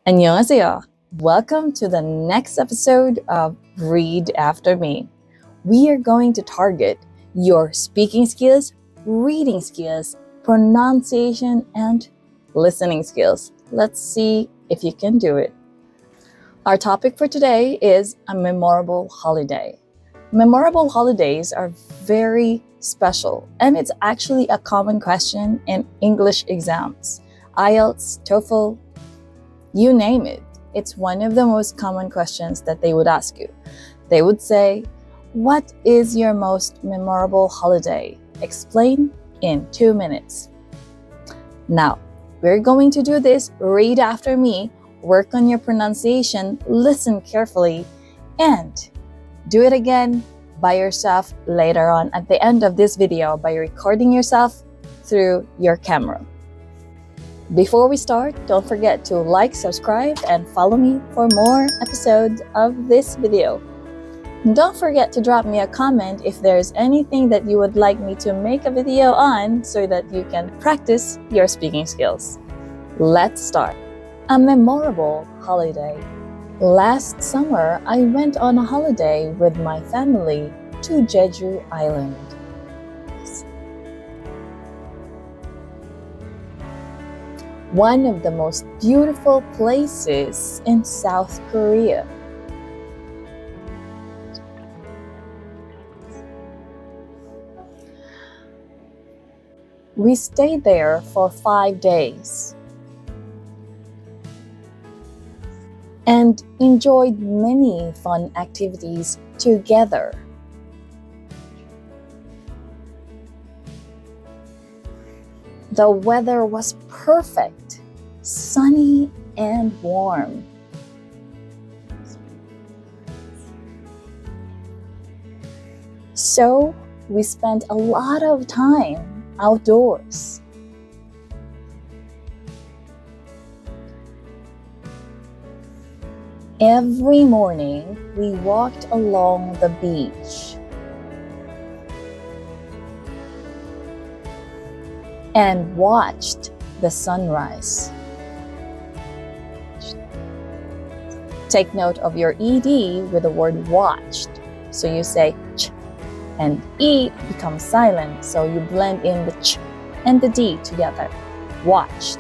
안녕하세요. Welcome to the next episode of Read After Me. We are going to target your speaking skills, reading skills, pronunciation, and listening skills. Let's see if you can do it. Our topic for today is a memorable holiday. Memorable holidays are very special, and it's actually a common question in English exams. IELTS, TOEFL, you name it. It's one of the most common questions that they would ask you. They would say, "What is your most memorable holiday? Explain in 2 minutes." Now, we're going to do this. Read after me, work on your pronunciation, listen carefully, and do it again by yourself later on at the end of this video by recording yourself through your camera. Before we start, don't forget to like, subscribe, and follow me for more episodes of this video. Don't forget to drop me a comment if there's anything that you would like me to make a video on so that you can practice your speaking skills. Let's start. A memorable holiday. Last summer, I went on a holiday with my family to Jeju Island. One of the most beautiful places in South Korea. We stayed there for 5 days and enjoyed many fun activities together. The weather was perfect, sunny and warm. So we spent a lot of time outdoors. Every morning, we walked along the beach and watched the sunrise. Take note of your ED with the word watched. So you say ch, and E becomes silent, so you blend in the ch and the D together. Watched,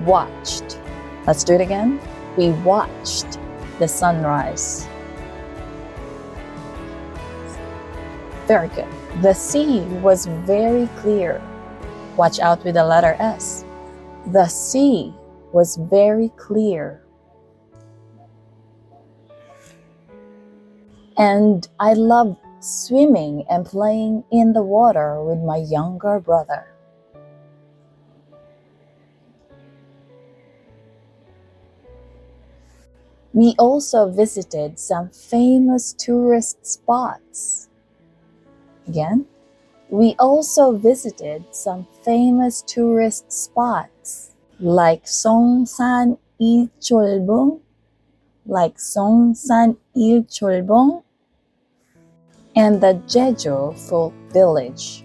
watched. Let's do it again. We watched the sunrise. Very good. The sea was very clear. Watch out with the letter S. The sea was very clear. And I loved swimming and playing in the water with my younger brother. We also visited some famous tourist spots. Again. We also visited some famous tourist spots like Songsan Ilcholbong, and the Jeju Folk Village.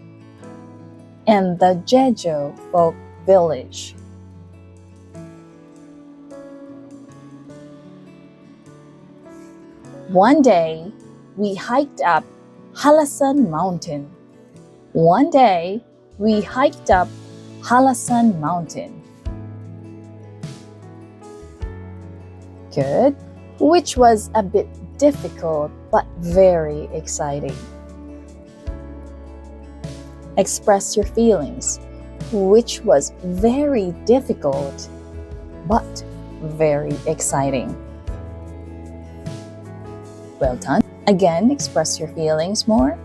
One day, we hiked up Halasan Mountain. Good. Which was a bit difficult but very exciting. Express your feelings. Which was very difficult but very exciting. Well done. Again, express your feelings more.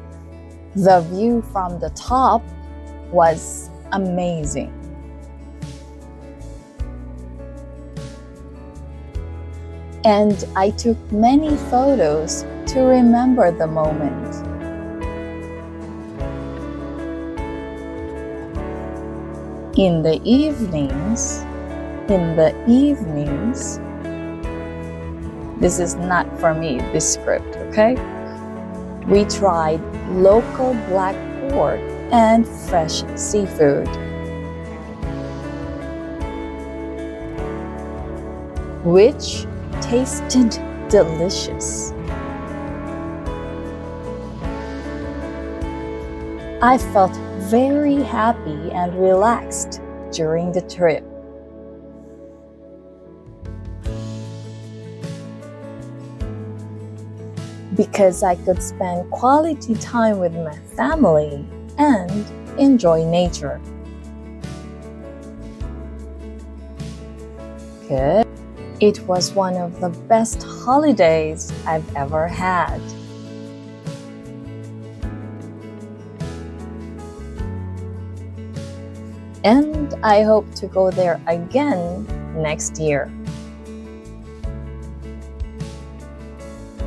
The view from the top was amazing. And I took many photos to remember the moment. In the evenings, this is not for me, this script, okay? We tried local black pork and fresh seafood. which tasted delicious. I felt very happy and relaxed during the trip. Because I could spend quality time with my family and enjoy nature. Good. It was one of the best holidays I've ever had. And I hope to go there again next year.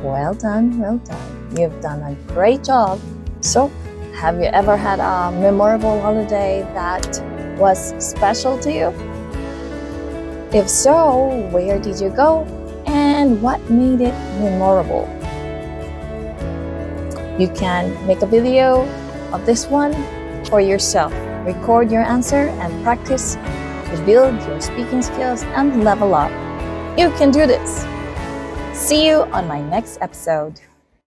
Well done, well done. You've done a great job. So, have you ever had a memorable holiday that was special to you? If so, where did you go and what made it memorable? You can make a video of this one for yourself. Record your answer and practice to build your speaking skills and level up. You can do this. See you on my next episode.